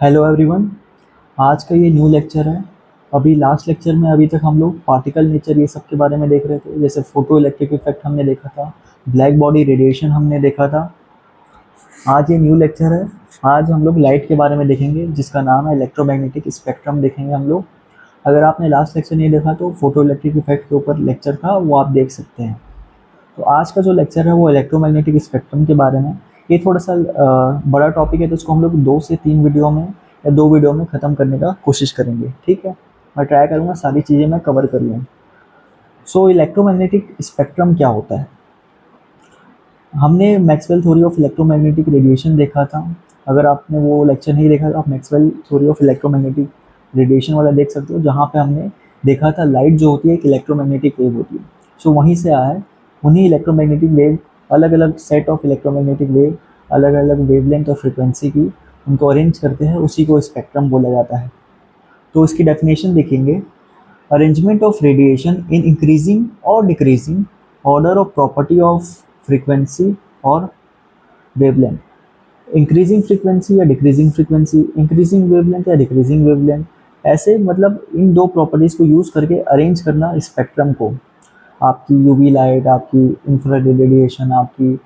Hello everyone. आज का ये न्यू लेक्चर है। अभी लास्ट लेक्चर में अभी तक हम लोग पार्टिकल नेचर ये सब के बारे में देख रहे थे, जैसे फोटो इलेक्ट्रिक इफेक्ट हमने देखा था, ब्लैक बॉडी रेडिएशन हमने देखा था। आज ये न्यू लेक्चर है। आज हम लोग लाइट के बारे में देखेंगे, जिसका नाम है इलेक्ट्रोमैग्नेटिक स्पेक्ट्रम देखेंगे हम लोग। अगर आपने लास्ट लेक्चर नहीं देखा तो फोटो इलेक्ट्रिक इफेक्ट के ऊपर लेक्चर था, वो आप देख सकते हैं। तो आज का जो लेक्चर है वो इलेक्ट्रोमैग्नेटिक स्पेक्ट्रम के बारे में। ये थोड़ा सा बड़ा टॉपिक है, तो इसको हम लोग 2 से 3 वीडियो में या 2 वीडियो में ख़त्म करने का कोशिश करेंगे, ठीक है। मैं ट्राई करूँगा सारी चीज़ें मैं कवर कर लूँ। सो इलेक्ट्रोमैग्नेटिक स्पेक्ट्रम क्या होता है? हमने Maxwell theory of electromagnetic radiation देखा था। अगर आपने वो लेक्चर नहीं देखा तो आप Maxwell theory of electromagnetic radiation वाला देख सकते हो, जहाँ पे हमने देखा था लाइट जो होती है एक इलेक्ट्रोमैग्नेटिक वेव होती है। सो वहीं से आया है। उन्हीं इलेक्ट्रोमैग्नेटिक वेव, अलग अलग सेट ऑफ इलेक्ट्रोमैग्नेटिक वेव, अलग अलग वेवलेंथ और फ्रिक्वेंसी की, उनको अरेंज करते हैं, उसी को स्पेक्ट्रम बोला जाता है। तो इसकी डेफिनेशन देखेंगे। Arrangement of radiation in increasing और decreasing order of property of frequency और वेवलेंथ। इंक्रीजिंग फ्रीक्वेंसी या डिक्रीजिंग फ्रीक्वेंसी, इंक्रीजिंग वेवलेंथ या डिक्रीजिंग वेवलेंथ, ऐसे मतलब इन दो प्रॉपर्टीज़ को यूज़ करके अरेंज करना स्पेक्ट्रम को। आपकी यूवी लाइट, आपकी इंफ्रारेड रेडिएशन, आपकी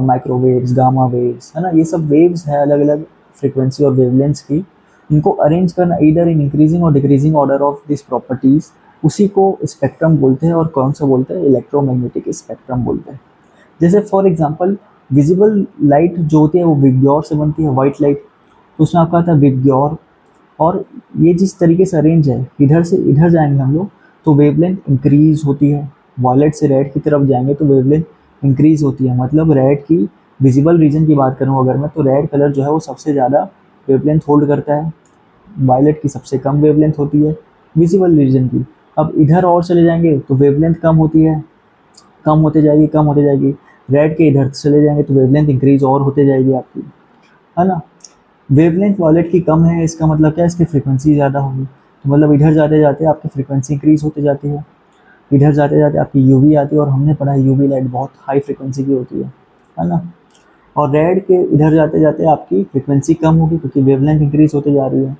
माइक्रोवेव्स, गामा वेव्स, है ना, ये सब वेव्स है अलग अलग फ्रीक्वेंसी और वेवलेंथ्स की। इनको अरेंज करना ईदर इन इंक्रीजिंग और decreasing order of this properties, उसी को स्पेक्ट्रम बोलते हैं। और कौन सा बोलते हैं? इलेक्ट्रोमैग्नेटिक स्पेक्ट्रम बोलते हैं। जैसे फॉर एग्जांपल विजिबल लाइट जो होती है वो विबग्योर से बनती है, वाइट लाइट। तो उसमें आपका आता है विबग्योर। और ये जिस तरीके से अरेंज है, इधर से इधर जाएंगे हम लोग तो वेवलेंथ इंक्रीज होती है। वॉयलेट से रेड की तरफ जाएंगे तो वेवलेंथ इंक्रीज होती है। मतलब रेड की विजिबल रीजन की बात करूँ अगर मैं, तो रेड कलर जो है वो सबसे ज़्यादा वेवलेंथ होल्ड करता है। वायलेट की सबसे कम वेवलेंथ होती है विजिबल रीजन की। अब इधर और चले जाएंगे तो वेवलेंथ कम होती है, कम होते जाएगी, कम होते जाएगी। रेड के इधर चले जाएंगे तो वेवलेंथ इंक्रीज और होते जाएगी आपकी, है ना। वेवलेंथ वॉलेट की कम है, इसका मतलब क्या है? इसकी फ्रीक्वेंसी ज़्यादा होगी। तो मतलब इधर जाते जाते आपकी फ्रीक्वेंसी इंक्रीज होती जाती है, इधर जाते जाते आपकी यूवी आती है। और हमने पढ़ा है यूवी लाइट बहुत हाई फ्रीक्वेंसी की होती है ना। और रेड के इधर जाते जाते आपकी फ्रीक्वेंसी कम होगी, क्योंकि वेवलेंथ इंक्रीज होते जा रही है।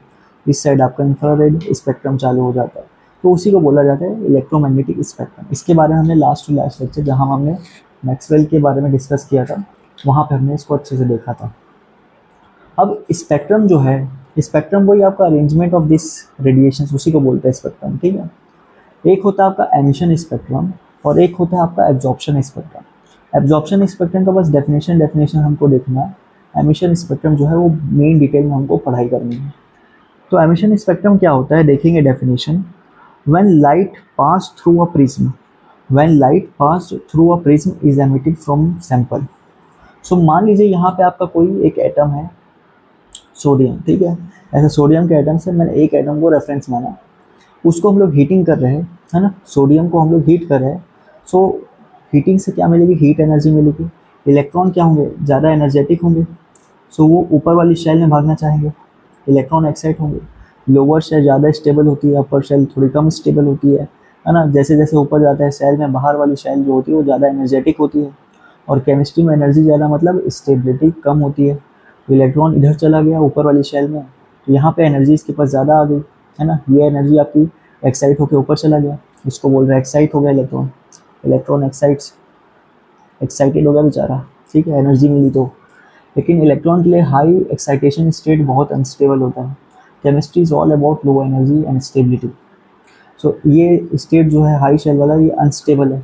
इस साइड आपका इंफ्रारेड स्पेक्ट्रम चालू हो जाता है। तो उसी को बोला जाता है इलेक्ट्रोमैग्नेटिक स्पेक्ट्रम। इसके बारे में हमने लास्ट टू लास्ट लेक्चर, जहाँ हमने मैक्सवेल के बारे में डिस्कस किया था, वहाँ पे हमने इसको अच्छे से देखा था। अब स्पेक्ट्रम जो है, स्पेक्ट्रम वही आपका अरेंजमेंट ऑफ दिस रेडिएशन, उसी को बोलते हैं स्पेक्ट्रम, ठीक है। एक होता है आपका एमिशन स्पेक्ट्रम और एक होता है आपका एब्जॉर्प्शन स्पेक्ट्रम। एब्जॉर्प्शन स्पेक्ट्रम का बस डेफिनेशन हमको देखना है। एमिशन स्पेक्ट्रम जो है वो मेन डिटेल में हमको पढ़ाई करनी है। तो एमिशन स्पेक्ट्रम क्या होता है, देखेंगे definition. When light pass through a prism, when light pass through a prism is emitted from sample. So मान लीजिए यहाँ पे आपका कोई एक एटम है, सोडियम, ठीक है। ऐसे सोडियम के एटम से मैंने एक एटम को रेफरेंस माना, उसको हम लोग हीटिंग कर रहे हैं, है ना। सोडियम को हम लोग हीट कर रहे हैं। सो हीटिंग से क्या मिलेगी? हीट एनर्जी मिलेगी। इलेक्ट्रॉन क्या होंगे? ज़्यादा एनर्जेटिक होंगे। सो वो ऊपर वाली शेल में भागना चाहेंगे, इलेक्ट्रॉन एक्साइट होंगे। लोअर शेल ज़्यादा स्टेबल होती है, अपर शेल थोड़ी कम स्टेबल होती है ना। जैसे जैसे ऊपर जाता है शेल में, बाहर वाली शेल जो होती है वो ज़्यादा एनर्जेटिक होती है। और केमिस्ट्री में एनर्जी ज़्यादा मतलब स्टेबिलिटी कम होती है। तो इलेक्ट्रॉन इधर चला गया ऊपर वाली शेल में, तो यहाँ पे एनर्जी इसके पास ज़्यादा आ गई, है ना। ये एनर्जी आपकी एक्साइट होकर ऊपर चला गया, इसको बोल रहे हैं एक्साइट हो गया इलेक्ट्रॉन। इलेक्ट्रॉन एक्साइटेड हो गया बेचारा, ठीक है, एनर्जी मिली तो। लेकिन इलेक्ट्रॉन के लिए हाई एक्साइटेशन स्टेट बहुत अनस्टेबल होता है। Chemistry is all about low energy and stability. So ये स्टेट जो है हाई शेल वाला, ये अनस्टेबल है।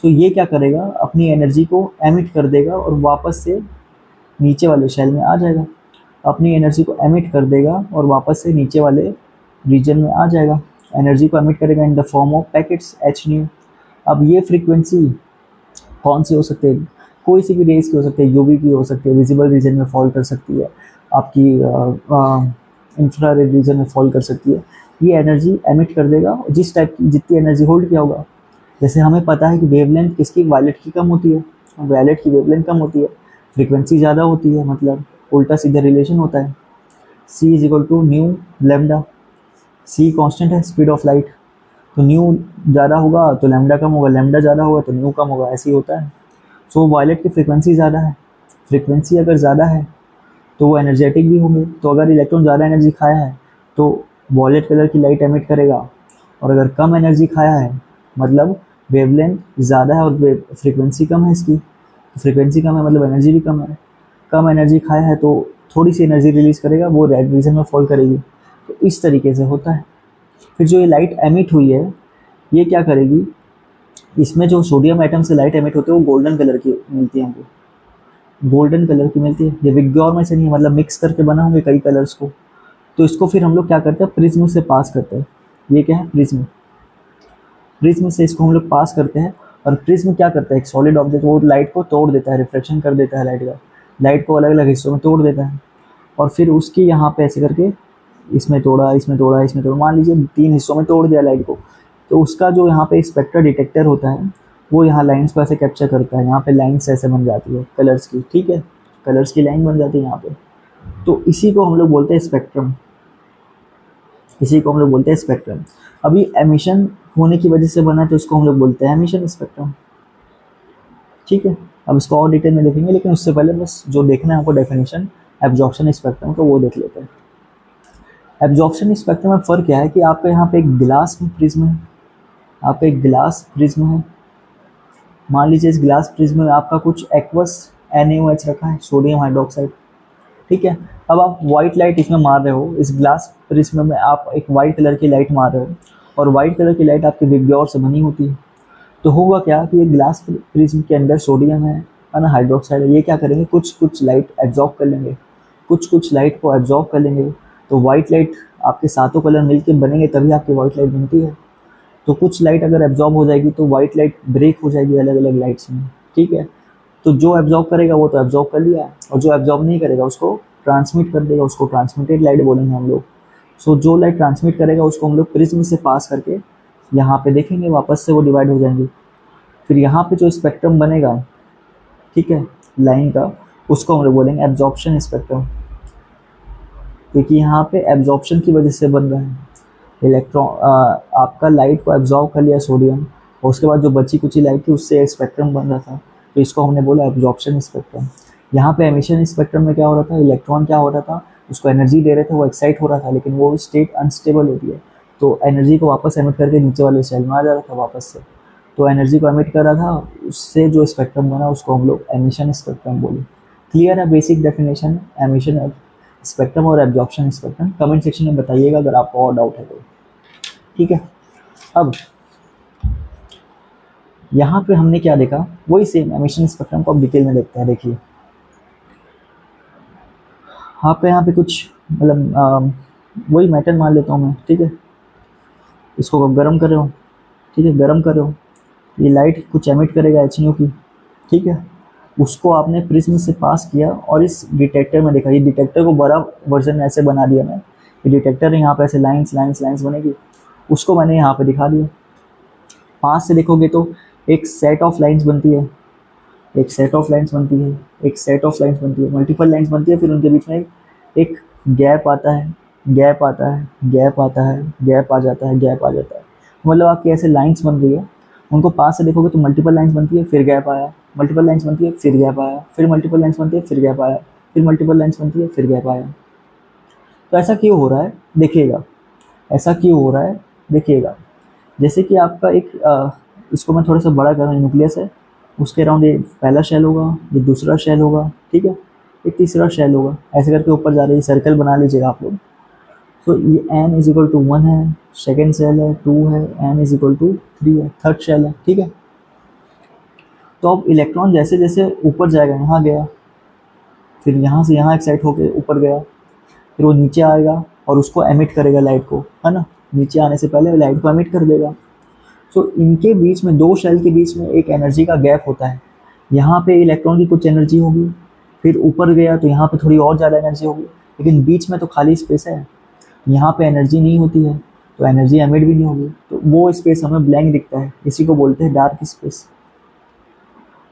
सो ये क्या करेगा? अपनी एनर्जी को एमिट कर देगा और वापस से नीचे वाले शेल में आ जाएगा। अपनी एनर्जी को एमिट कर देगा और वापस से नीचे वाले रीजन में आ जाएगा। एनर्जी को एमिट करेगा in the form of packets H new. अब ये फ्रीक्वेंसी कौन सी हो सकती है? कोई सी भी रेस की हो सकती है, यूवी की हो सकती है, विजिबल रीजन में फॉल कर सकती है, आपकी इंफ्रारेड रीजन में फॉल कर सकती है। ये एनर्जी एमिट कर देगा जिस टाइप की, जितनी एनर्जी होल्ड किया होगा। जैसे हमें पता है कि वेवलेंथ किसकी? वायलेट की कम होती है, वायलेट की वेवलेंथ कम होती है, फ्रीक्वेंसी ज़्यादा होती है, मतलब उल्टा सीधा रिलेशन होता है। C is equal to nu lambda. C constant है, स्पीड ऑफ लाइट। तो न्यू ज़्यादा होगा तो लैम्डा कम होगा, लैम्डा ज़्यादा होगा तो न्यू कम होगा, ऐसे ही होता है। सो वायलेट की फ्रीक्वेंसी ज़्यादा है। फ्रीक्वेंसी अगर ज़्यादा है तो वो एनर्जेटिक भी होंगे। तो अगर इलेक्ट्रॉन ज़्यादा एनर्जी खाया है तो वॉयलेट कलर की लाइट एमिट करेगा, और अगर कम एनर्जी खाया है मतलब वेवलेंथ ज़्यादा है और फ्रीक्वेंसी कम है इसकी, फ्रीक्वेंसी कम है मतलब एनर्जी भी कम है, कम एनर्जी खाया है तो थोड़ी सी एनर्जी रिलीज करेगा, वो रेड रीजन में फॉल करेगी। तो इस तरीके से होता है। फिर जो ये लाइट एमिट हुई है ये क्या करेगी, इसमें जो सोडियम एटम से लाइट एमिट होती है वो गोल्डन कलर की मिलती है हमको, गोल्डन कलर की मिलती है। ये विग्योर में से नहीं है, मतलब मिक्स करके बना होंगे कई कलर्स को। तो इसको फिर हम लोग क्या करते हैं, प्रिज्म से पास करते हैं। ये क्या है, प्रिज्म। प्रिज्म से इसको हम लोग पास करते हैं। और प्रिज्म क्या करता है, एक सॉलिड ऑब्जेक्ट वो लाइट को तोड़ देता है, रिफ्लेक्शन कर देता है लाइट का, लाइट को अलग अलग हिस्सों में तोड़ देता है। और फिर उसकी यहाँ पे ऐसे करके इसमें तोड़ा, इसमें तोड़ा, इसमें तोड़ा, मान लीजिए 3 हिस्सों में तोड़ दिया लाइट को। तो उसका जो यहाँ पे स्पेक्ट्रा डिटेक्टर होता है वो यहाँ लाइन्स को ऐसे कैप्चर करता है। यहाँ पे लाइन्स ऐसे बन जाती है कलर्स की, ठीक है, कलर्स की लाइन बन जाती है यहाँ पे। तो इसी को हम लोग बोलते हैं स्पेक्ट्रम, इसी को हम लोग बोलते हैं स्पेक्ट्रम। अभी एमिशन होने की वजह से बना है तो इसको हम लोग बोलते हैं एमिशन स्पेक्ट्रम, ठीक है। अब इसको और डिटेल में देखेंगे, लेकिन उससे पहले बस जो देखना है आपको डेफिनेशन एब्जॉर्प्शन स्पेक्ट्रम का वो देख लेते हैं। एब्जॉर्प्शन स्पेक्ट्रम में फ़र्क क्या है कि आपका यहाँ पे एक गिलास में प्रिज्म है, आपका एक गिलास प्रिज्म है। मान लीजिए इस गिलास प्रिज्म में आपका कुछ एक्वस NaOH रखा है, सोडियम हाइड्रोक्साइड, ठीक है। अब आप वाइट लाइट इसमें मार रहे हो, इस ग्लास प्रिज्म में आप एक वाइट कलर की लाइट मार रहे हो, और वाइट कलर की लाइट आपके विग्योर से बनी होती है। तो होगा क्या कि ये ग्लास प्रिज्म के अंदर सोडियम है ना, हाइड्रोक्साइड है, ये क्या करेंगे, कुछ कुछ लाइट एब्जॉर्ब कर लेंगे, कुछ कुछ लाइट को एब्जॉर्ब कर लेंगे। तो वाइट लाइट आपके सातों कलर मिलके बनेंगे तभी आपकी वाइट लाइट बनती है। तो कुछ लाइट अगर एब्जॉर्ब हो जाएगी तो वाइट लाइट ब्रेक हो जाएगी अलग अलग लाइट्स में, ठीक है। तो जो एब्जॉर्ब करेगा वो तो एब्जॉर्ब कर लिया, और जो एब्जॉर्ब नहीं करेगा उसको ट्रांसमिट कर देगा, उसको ट्रांसमिटेड लाइट बोलेंगे हम लोग। सो जो लाइट ट्रांसमिट करेगा उसको हम लोग प्रिज्म से पास करके यहाँ पे देखेंगे, वापस से वो डिवाइड हो जाएंगे। फिर यहाँ पे जो स्पेक्ट्रम बनेगा, ठीक है, लाइन का, उसको हम लोग बोलेंगे एब्जॉर्प्शन स्पेक्ट्रम, क्योंकि यहाँ पे एब्जॉर्प्शन की वजह से बन रहा है। इलेक्ट्रॉन आपका लाइट को एब्जॉर्ब कर लिया सोडियम, और उसके बाद जो बची कुची लाइट थी उससे स्पेक्ट्रम बन रहा था, तो इसको हमने बोला एब्जॉर्प्शन स्पेक्ट्रम। यहाँ पे एमिशन स्पेक्ट्रम में क्या हो रहा था, इलेक्ट्रॉन क्या हो रहा था, उसको एनर्जी दे रहे थे, वो एक्साइट हो रहा था, लेकिन वो स्टेट अनस्टेबल होती है, तो एनर्जी को वापस एमिट करके नीचे वाले सेल में आ जा रहा था वापस से। तो एनर्जी को एमिट कर रहा था, उससे जो स्पेक्ट्रम बना उसको हम लोग एमिशन स्पेक्ट्रम बोले। क्लियर है बेसिक डेफिनेशन एमिशन स्पेक्ट्रम और एब्जॉर्प्शन स्पेक्ट्रम? कमेंट सेक्शन में बताइएगा अगर आपको और डाउट है तो, ठीक है। अब यहाँ पे हमने क्या देखा, वही सेम एमिशन स्पेक्ट्रम को अब डिटेल में देखते हैं। देखिए आपका यहाँ पे कुछ मतलब वही मेटल मान लेता हूँ मैं, ठीक है, इसको गर्म कर रहे हो, ठीक है, गर्म कर रहे हो, ये लाइट कुछ एमिट करेगा HNO की, ठीक है, उसको आपने प्रिज्म से पास किया और इस डिटेक्टर में देखा। ये डिटेक्टर को बड़ा वर्जन ऐसे बना दिया मैं, ये डिटेक्टर है, यहाँ पे ऐसे लाइंस लाइंस लाइंस बनेगी, उसको मैंने यहाँ पे दिखा दिया। पास से देखोगे तो एक सेट ऑफ लाइंस बनती है, एक सेट ऑफ लाइंस बनती है, एक सेट ऑफ लाइंस बनती है, मल्टीपल लाइंस बनती है, फिर उनके बीच में एक गैप आता है, गैप आता है, गैप आता है, गैप आ जाता है, गैप आ जाता है, मतलब आपकी ऐसे लाइंस बन रही है। उनको पास से देखोगे तो मल्टीपल लाइंस बनती है, फिर गैप आया, मल्टीपल लाइंस बनती है, फिर गैप आया, फिर मल्टीपल लाइंस बनती है, फिर गैप आया, फिर मल्टीपल लाइंस बनती है, फिर गैप आया। तो ऐसा क्यों हो रहा है देखिएगा, ऐसा क्यों हो रहा है देखिएगा। जैसे कि आपका एक इसको मैं थोड़ा सा बड़ा कर रहा हूँ, न्यूक्लियस है, उसके अराउंड ये पहला शेल होगा, ये दूसरा शेल होगा, ठीक है, ये तीसरा शेल होगा, ऐसे करके ऊपर जा रही है, सर्कल बना लीजिएगा आप लोग। तो ये n=1 है, सेकेंड शेल है 2 है, n=3 है, थर्ड शेल है, ठीक है। तो अब इलेक्ट्रॉन जैसे जैसे ऊपर जाएगा, यहाँ गया, फिर यहाँ से यहाँ एक्साइट होकर ऊपर गया, फिर वो नीचे आएगा और उसको एमिट करेगा लाइट को, है ना, नीचे आने से पहले लाइट को एमिट कर देगा। तो इनके बीच में, दो शेल के बीच में एक एनर्जी का गैप होता है। यहाँ पे इलेक्ट्रॉन की कुछ एनर्जी होगी, फिर ऊपर गया तो यहाँ पे थोड़ी और ज़्यादा एनर्जी होगी, लेकिन बीच में तो खाली स्पेस है, यहाँ पे एनर्जी नहीं होती है, तो एनर्जी एमिट भी नहीं होगी, तो वो स्पेस हमें ब्लैंक दिखता है। इसी को बोलते हैं डार्क स्पेस,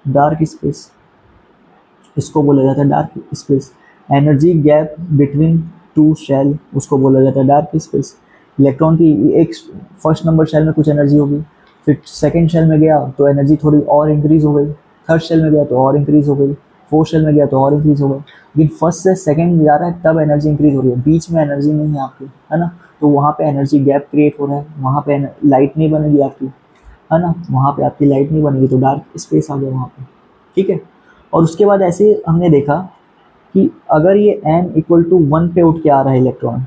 डार्क स्पेस इसको बोला जाता है dark space. Energy gap between two shell उसको बोला जाता है डार्क स्पेस। इलेक्ट्रॉन की एक फर्स्ट नंबर शेल में कुछ एनर्जी होगी, फिर सेकंड शेल में गया तो एनर्जी थोड़ी और इंक्रीज हो गई, थर्ड शेल में गया तो और इंक्रीज हो गई, फोर्थ शेल में गया तो और इंक्रीज होगा, लेकिन फर्स्ट से सेकंड जा रहा है तब एनर्जी इंक्रीज हो रही है, बीच में एनर्जी नहीं है आपकी, है ना। तो वहाँ पे एनर्जी गैप क्रिएट हो रहा है, वहाँ पे लाइट नहीं बनेगी आपकी, है ना, वहाँ पे आपकी लाइट नहीं बनेगी, तो डार्क स्पेस आ गया वहाँ पे, ठीक है। और उसके बाद ऐसे हमने देखा कि अगर ये n इक्वल टू 1 पे उठ के आ रहा है इलेक्ट्रॉन,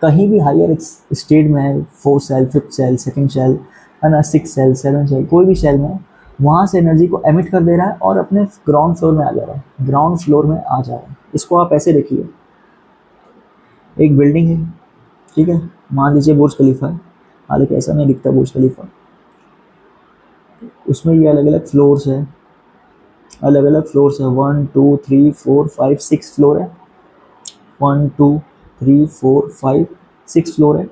कहीं भी हायर स्टेट में है, fourth cell, fifth cell, second cell, है ना, सिक्स सेल, सेवन सेल, कोई भी सेल में, वहाँ से एनर्जी को एमिट कर दे रहा है और अपने ग्राउंड फ्लोर में आ जा रहा है, ग्राउंड फ्लोर में आ जा रहा है। इसको आप ऐसे देखिए, एक बिल्डिंग है, ठीक है, मान लीजिए बुर्ज खलीफा है, हालांकि ऐसा नहीं दिखता बुर्ज खलीफा, उसमें ये अलग अलग फ्लोर्स है, अलग अलग फ्लोर्स है, 1 2 3 4 5 6 फ्लोर है, 1 2 3 4 5 6 फ्लोर है।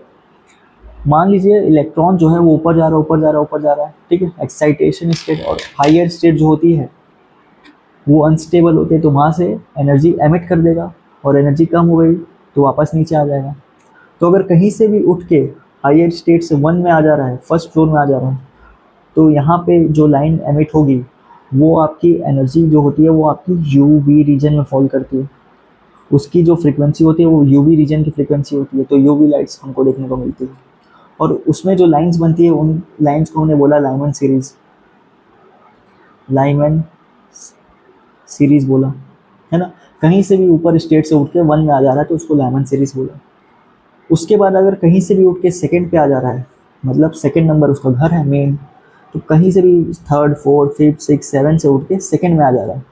मान लीजिए इलेक्ट्रॉन जो है वो ऊपर जा रहा है, ऊपर जा रहा है, ऊपर जा रहा है, ठीक है। एक्साइटेशन स्टेट और हायर स्टेट जो होती है वो अनस्टेबल होते हैं, तो वहाँ से एनर्जी एमिट कर देगा, और एनर्जी कम हो गई तो वापस नीचे आ जाएगा। तो अगर कहीं से भी उठ के हायर स्टेट से 1 में आ जा रहा है, फर्स्ट फ्लोर में आ जा रहा है, तो यहाँ पे जो लाइन एमिट होगी वो आपकी एनर्जी जो होती है वो आपकी यूवी रीजन में फॉल करती है, उसकी जो फ्रीक्वेंसी होती है वो यूवी रीजन की फ्रीक्वेंसी होती है, तो यूवी लाइट्स हमको देखने को मिलती है। और उसमें जो लाइंस बनती है उन लाइंस को हमने बोला लाइमन सीरीज, लाइमन सीरीज बोला, है ना। कहीं से भी ऊपर स्टेट से उठ के 1 में आ जा रहा है तो उसको लाइमन सीरीज बोला। उसके बाद अगर कहीं से भी उठ के सेकंड पे आ जा रहा है, मतलब सेकंड नंबर उसका घर है मेन, तो कहीं से भी third, fourth, fifth, six, seven से उठ के सेकंड में आ जा रहा है,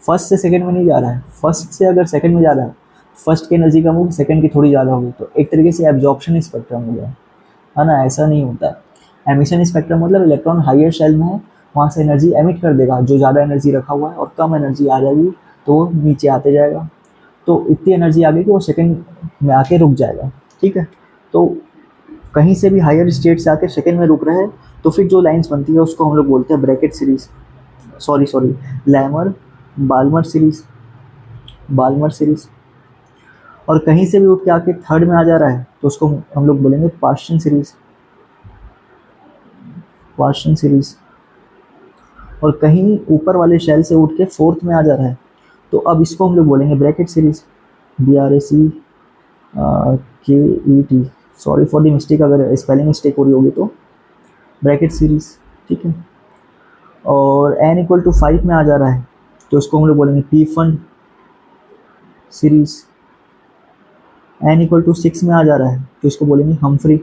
फर्स्ट से सेकंड में नहीं जा रहा है। फर्स्ट से अगर सेकंड में जा रहा है, फर्स्ट की एनर्जी कम होगी, सेकंड की थोड़ी ज़्यादा होगी, तो एक तरीके से एब्जॉर्प्शन स्पेक्ट्रम हो गया, है ना। ऐसा नहीं होता है एमिशन स्पेक्ट्रम, मतलब इलेक्ट्रॉन हायर शेल में है, वहाँ से एनर्जी एमिट कर देगा, जो ज़्यादा एनर्जी रखा हुआ है, और कम एनर्जी आ जाएगी तो वो नीचे आते जाएगा, तो इतनी एनर्जी आ गई कि वो सेकंड में आके रुक जाएगा, ठीक है। तो कहीं से भी हायर स्टेट से आके सेकंड में रुक रहा है, तो फिर जो लाइंस बनती है उसको हम लोग बोलते हैं bracket series, sorry Lyman Balmer series, Balmer series. और कहीं से भी उठ के आके थर्ड में आ जा रहा है तो उसको हम लोग बोलेंगे पार्शियन सीरीज, पार्शियन सीरीज। और कहीं ऊपर वाले शेल से उठ के फोर्थ में आ जा रहा है तो अब इसको हम लोग बोलेंगे Brackett series, BRACKET, sorry for the mistake अगर स्पेलिंग मिस्टेक हो रही होगी तो, ब्रैकेट सीरीज, ठीक है। और n इक्वल टू 5 में आ जा रहा है तो इसको हम लोग बोलेंगे Pfund series, n equal to 6 में आ जा रहा है तो इसको बोलेंगे हम्फ्री,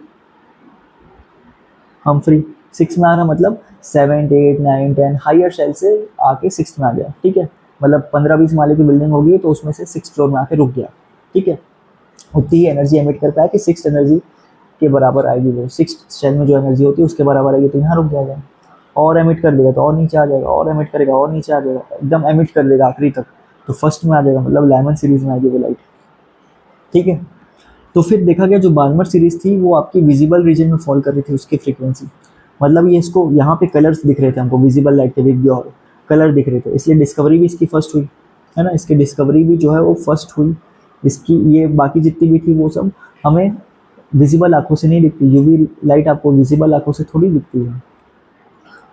हम्फ्री 6 में आ रहा मतलब 7 8 9 10 हायर शेल से आके 6 में आ गया, ठीक है। मतलब 15-20 माले की बिल्डिंग होगी तो उसमें से 6 फ्लोर में आके रुक गया, ठीक है। उतनी ही एनर्जी एमिट करता है कि 6 एनर्जी के बराबर आएगी, वो 6 शेल में जो एनर्जी होती है उसके बराबर आएगी, तो यहाँ रुक जाएगा। और एमिट कर देगा तो और नीचे आ जाएगा, और एमिट करेगा और नीचे आ जाएगा, एकदम एमिट कर देगा आखिरी तक, तो फर्स्ट में आ जाएगा, मतलब लाइमन सीरीज में आएगी वो लाइट, ठीक है। तो फिर देखा गया जो बाल्मर सीरीज थी वो आपकी विजिबल रीजन में फॉल कर रही थी, उसकी फ्रीक्वेंसी, मतलब ये इसको यहाँ पे कलर्स दिख रहे थे हमको, विजिबल लाइट के बिग और कलर दिख रहे थे, इसलिए डिस्कवरी भी इसकी फर्स्ट हुई, है ना। इसकी डिस्कवरी भी जो है वो फर्स्ट हुई इसकी, ये बाकी जितनी भी थी वो सब हमें विजिबल आंखों से नहीं दिखती, यूवी लाइट आपको विजिबल आंखों से थोड़ी दिखती है।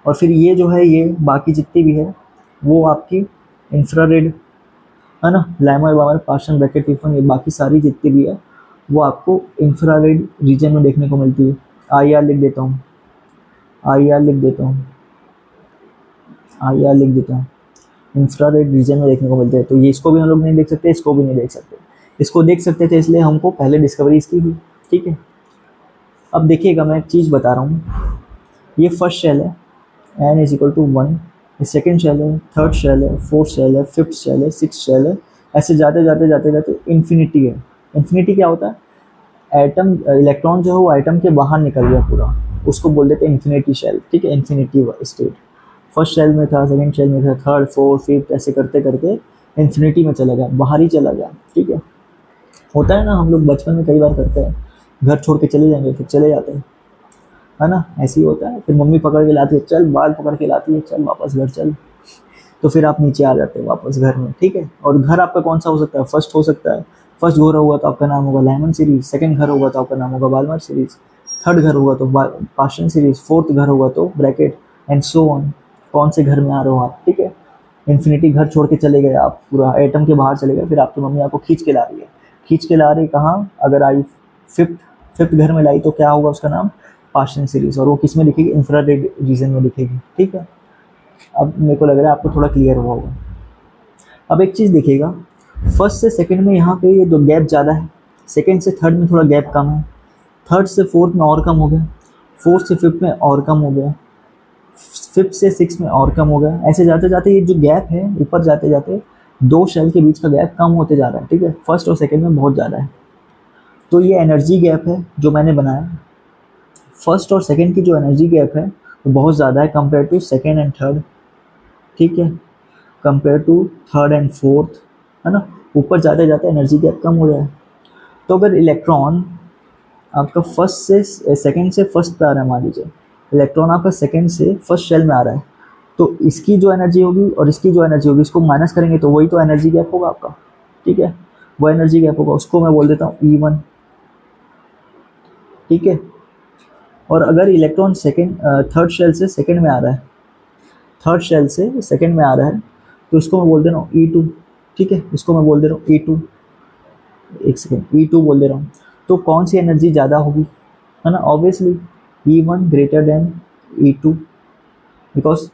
और फिर ये जो है ये बाकी जितनी भी है वो आपकी इंफ्रारेड, है ना, लैमर वामर पार्शियन ब्रैकेट टिफन, ये बाकी सारी जितनी भी है वो आपको इंफ्रारेड रीजन में देखने को मिलती है। IR लिख देता हूँ, IR लिख देता हूँ, IR लिख देता हूँ, इंफ्रारेड रीजन में देखने को मिलते हैं। तो ये इसको भी हम लोग नहीं देख सकते, इसको भी नहीं देख सकते, इसको देख सकते थे इसलिए हमको पहले डिस्कवरी इसकी हुई, ठीक है। अब देखिएगा मैं एक चीज़ बता रहा हूँ, ये फर्स्ट शेल है n इज इक्वल टू 1, ये सेकेंड शेल है, थर्ड शेल है, फोर्थ शेल है, फिफ्थ शेल है, सिक्स शेल है, ऐसे जाते जाते जाते जाते इन्फिनिटी है। इन्फिनिटी क्या होता है, एटम इलेक्ट्रॉन जो है वो एटम के बाहर निकल गया पूरा, उसको बोल देते हैं इन्फिनिटी शेल, ठीक है, इन्फिनिटी स्टेट। फर्स्ट शेल में था, सेकेंड शेल में था, थर्ड फोर्थ फिफ्थ, ऐसे करते करते इन्फिनिटी में चला गया, बाहर ही चला गया, ठीक है। होता है ना, हम लोग बचपन में कई बार करते हैं, घर छोड़ के चले जाएंगे फिर चले जाते हैं, है ना, ऐसे ही होता है। फिर मम्मी पकड़ के लाती है, चल, बाल पकड़ के लाती है, चल वापस घर चल, तो फिर आप नीचे आ जाते हैं वापस घर में, ठीक है। और घर आपका कौन सा हो सकता है, फर्स्ट हो सकता है, फर्स्ट घर होगा तो आपका नाम होगा लाइमन सीरीज, सेकंड घर होगा तो आपका नाम होगा बाल्मर सीरीज, थर्ड घर होगा तो पार्शियन सीरीज, फोर्थ घर होगा तो ब्रैकेट, एंड सो ऑन, कौन से घर में आ रहे हो आप, ठीक है। इन्फिनिटी घर छोड़ के चले गए, आप पूरा एटम के बाहर चले गए, फिर आपकी मम्मी आपको खींच के ला रही है, खींच के ला रही कहाँ, अगर आई फिफ्थ फिफ्थ घर में लाई तो क्या होगा, उसका नाम पार्शियल सीरीज, और वो किस में दिखेगी, इंफ्रारेड रीजन में दिखेगी। ठीक है, अब मेरे को लग रहा है आपको थोड़ा क्लियर हुआ होगा। अब एक चीज़ देखिएगा, फर्स्ट से सेकंड में यहाँ पे ये जो गैप ज़्यादा है, सेकंड से थर्ड में थोड़ा गैप कम है, थर्ड से फोर्थ में और कम हो गया, फोर्थ से फिफ्थ में और कम हो गया, फिफ्थ से सिक्स में और कम हो गया। ऐसे जाते जाते ये जो गैप है ऊपर जाते जाते दो शेल के बीच का गैप कम होते जा रहा है। ठीक है, फर्स्ट और सेकंड में बहुत ज़्यादा है। तो ये एनर्जी गैप है जो मैंने बनाया, फर्स्ट और सेकंड की जो एनर्जी गैप है वो बहुत ज़्यादा है compare to second and third. ठीक है, compare to third and fourth, है ना, ऊपर जाते जाते एनर्जी गैप कम हो जाए। तो अगर इलेक्ट्रॉन आपका फर्स्ट से सेकंड से फर्स्ट पे आ रहा है, मान लीजिए इलेक्ट्रॉन आपका सेकंड से फर्स्ट शेल में आ रहा है, तो इसकी जो एनर्जी होगी और इसकी जो एनर्जी होगी इसको माइनस करेंगे तो वही तो एनर्जी गैप होगा आपका। ठीक है, वो एनर्जी गैप होगा, उसको मैं बोल देता हूँ E1। ठीक है, और अगर इलेक्ट्रॉन सेकंड थर्ड शेल से सेकंड में आ रहा है, थर्ड शेल से सेकंड में आ रहा है, तो इसको मैं बोल दे रहा हूँ E2। ठीक है, इसको मैं बोल दे रहा हूँ E2, एक सेकेंड, E2 बोल दे रहा हूँ। तो कौन सी एनर्जी ज़्यादा होगी, है ना, obviously E1 greater than E2, because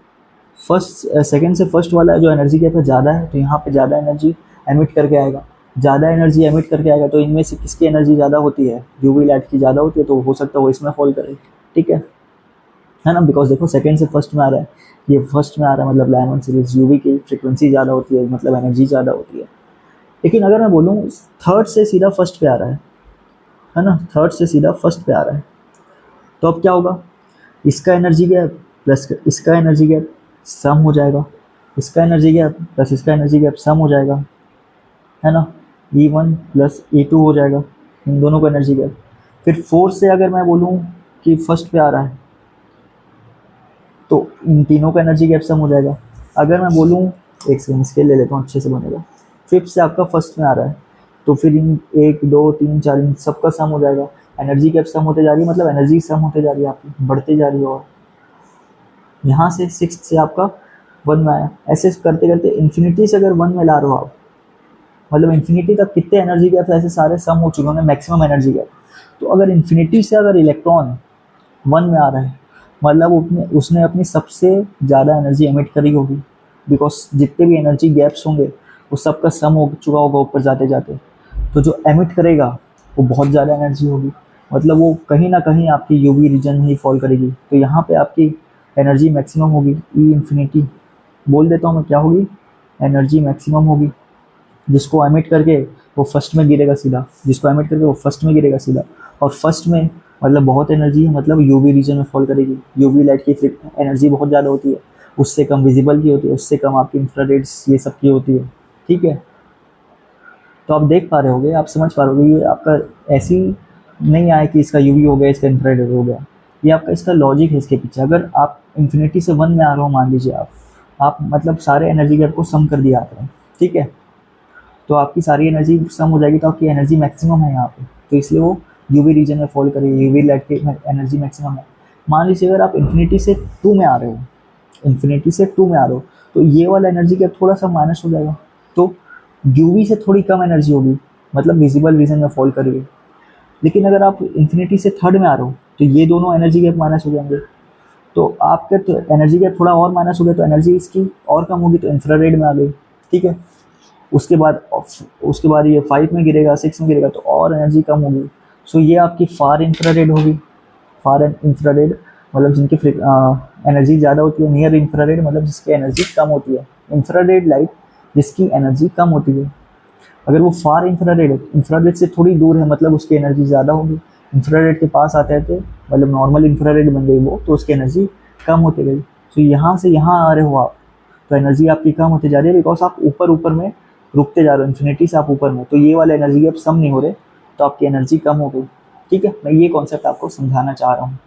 first second से फर्स्ट वाला जो एनर्जी गैप है ज़्यादा है, तो यहाँ पे ज़्यादा एनर्जी एमिट करके आएगा, ज़्यादा एनर्जी एमिट करके आएगा, तो इनमें से किसकी एनर्जी ज़्यादा होती है, यूवी लाइट की ज़्यादा होती है, तो हो सकता है वो इसमें फॉल करे। ठीक है ना, बिकॉज देखो सेकंड से फर्स्ट में आ रहा है, ये फर्स्ट में आ रहा है, मतलब लाइमन सीरीज यूवी की फ्रिक्वेंसी ज़्यादा होती है, मतलब एनर्जी ज़्यादा होती है। लेकिन अगर मैं बोलूँ थर्ड से सीधा फर्स्ट पे आ रहा है ना, थर्ड से सीधा फर्स्ट पे आ रहा है, तो अब क्या होगा, इसका एनर्जी गैप प्लस इसका एनर्जी गैप सम हो जाएगा, इसका एनर्जी गैप प्लस इसका एनर्जी गैप सम हो जाएगा, है ना, E1 प्लस E2 हो जाएगा, इन दोनों का एनर्जी गैप। फिर फोर्थ से अगर मैं बोलूँ कि फर्स्ट पे आ रहा है, तो इन तीनों का एनर्जी गैप सम हो जाएगा। अगर मैं बोलूँ, एक सेकंड स्केल ले लेता हूँ अच्छे से बनेगा, फिफ्थ से आपका फर्स्ट में आ रहा है, तो फिर इन 1 2 3 4 इन सबका सम हो जाएगा, एनर्जी गैप सम होते जा रही है, मतलब एनर्जी सम होते जा रही है आपकी, बढ़ते जा रही है। और यहाँ से सिक्स से आपका 1 में आया, ऐसे करते करते इन्फिनिटी से अगर 1 में ला रहे हो आप, मतलब इन्फिनिटी तक कितने एनर्जी गैप ऐसे सारे सम हो चुके हैं, मैक्सिमम एनर्जी गैप। तो अगर इन्फिनिटी से अगर इलेक्ट्रॉन 1 में आ रहा है, मतलब उसने अपनी सबसे ज़्यादा एनर्जी एमिट करी होगी, बिकॉज जितने भी एनर्जी गैप्स होंगे वो सबका सम हो चुका होगा ऊपर जाते जाते, तो जो एमिट करेगा वो बहुत ज़्यादा एनर्जी होगी, मतलब वो कहीं ना कहीं आपकी यूवी रीजन में ही फॉल करेगी, तो यहाँ पे आपकी एनर्जी मैक्सिमम होगी, ई इन्फिनिटी बोल देता हूँ मैं, क्या होगी, एनर्जी मैक्सिमम होगी, जिसको एमिट करके वो फर्स्ट में गिरेगा सीधा, जिसको एमिट करके वो फर्स्ट में गिरेगा सीधा, और फर्स्ट में मतलब बहुत एनर्जी है, मतलब यूवी रीजन में फॉल करेगी, यूवी लाइट की एनर्जी बहुत ज़्यादा होती है, उससे कम विजिबल की होती है, उससे कम आपकी इंफ्रारेड्स ये सब की होती है। ठीक है, तो आप देख पा रहे होगे, आप समझ पा रहे होगे, ये आपका ऐसी नहीं आया कि इसका यूवी हो गया इसका इंफ्रारेड हो गया, ये आपका इसका लॉजिक है इसके पीछे। अगर आप इन्फिनिटी से 1 में आ रहे हो, मान लीजिए आप मतलब सारे एनर्जी गैप को सम कर दिया आपने, ठीक है, तो आपकी सारी एनर्जी सम हो जाएगी, तो आपकी एनर्जी मैक्सिमम है यहाँ पे, तो इसलिए वो यूवी रीजन में फॉल करेगी, यूवी लाइट की एनर्जी मैक्सिमम है। मान लीजिए अगर आप इन्फिनिटी से 2 में आ रहे हो, इन्फिनिटी से 2 में आ रहे हो, तो ये वाला एनर्जी गैप थोड़ा सा माइनस हो जाएगा, तो यूवी से थोड़ी कम एनर्जी होगी, मतलब विजिबल रीजन में फॉल करेगी। लेकिन अगर आप इन्फिनिटी से थर्ड में आ रहे हो, तो ये दोनों एनर्जी गैप माइनस हो जाएंगे, तो आपके तो एनर्जी गैप थोड़ा और माइनस हो गया, तो एनर्जी इसकी और कम होगी, तो इंफ्रारेड में आ गई। ठीक है, उसके बाद ये 5 में गिरेगा, 6 में गिरेगा, तो और एनर्जी कम होगी, सो ये आपकी फार इंफ्रारेड होगी। फार इंफ्रारेड मतलब जिनकी एनर्जी ज़्यादा होती है, नियर इंफ्रारेड मतलब जिसकी एनर्जी कम होती है, इंफ्रारेड लाइट जिसकी एनर्जी कम होती है। अगर वो फार इंफ्रारेड है, इंफ्रारेड से थोड़ी दूर है, मतलब उसकी एनर्जी ज़्यादा होगी, इंफ्रारेड के पास आते आते मतलब नॉर्मल इंफ्रारेड बन गई वो, तो उसकी एनर्जी कम होती गई। तो यहाँ से यहाँ आ रहे हो आप, तो एनर्जी आपकी कम होती जा रही है, बिकॉज आप ऊपर ऊपर में रुकते जा रहे हो, इन्फिनिटी से आप ऊपर में, तो ये वाले एनर्जी गैप सम नहीं हो रहे, तो आपकी एनर्जी कम हो गई। ठीक है, मैं ये कॉन्सेप्ट आपको समझाना चाह रहा हूँ।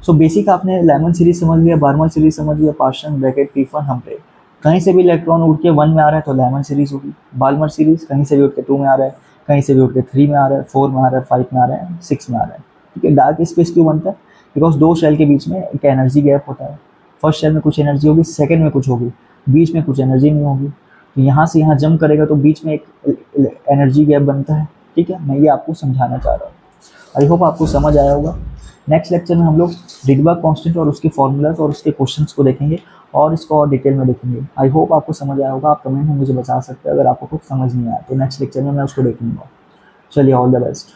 सो बेसिक आपने लेमन सीरीज समझ लिया, बार्मर सीरीज समझ लिया, पार्शियल ब्रैकेट P1 हम्प्रे, कहीं से भी इलेक्ट्रॉन उड़ के 1 में आ रहा है तो लेमन सीरीज होगी। बाल्मर सीरीज कहीं से भी उड़ के 2 में आ रहा है, कहीं से भी उड़ के 3 में आ रहा है, 4 में आ रहा है, 5 में आ रहा है, 6 में आ रहा है। ठीक है, डार्क स्पेस क्यों बनता है, बिकॉज दो शेल के बीच में एक एनर्जी गैप होता है, फर्स्ट शेल में कुछ एनर्जी होगी, सेकेंड में कुछ होगी, बीच में कुछ एनर्जी नहीं होगी, तो यहाँ से यहाँ जंप करेगा तो बीच में एक एनर्जी गैप बनता है। ठीक है, मैं ये आपको समझाना चाह रहा हूँ। आई होप आपको समझ आया होगा। नेक्स्ट लेक्चर में हम लोग डिडबर्ग कांस्टेंट और उसके फॉर्मूलाज और उसके क्वेश्चंस को देखेंगे और इसको और डिटेल में देखेंगे। आई होप आपको समझ आया होगा। आप कमेंट में मुझे बता सकते हैं अगर आपको कुछ समझ नहीं आया, तो नेक्स्ट लेक्चर में मैं उसको देख लूँगा। चलिए, ऑल द बेस्ट।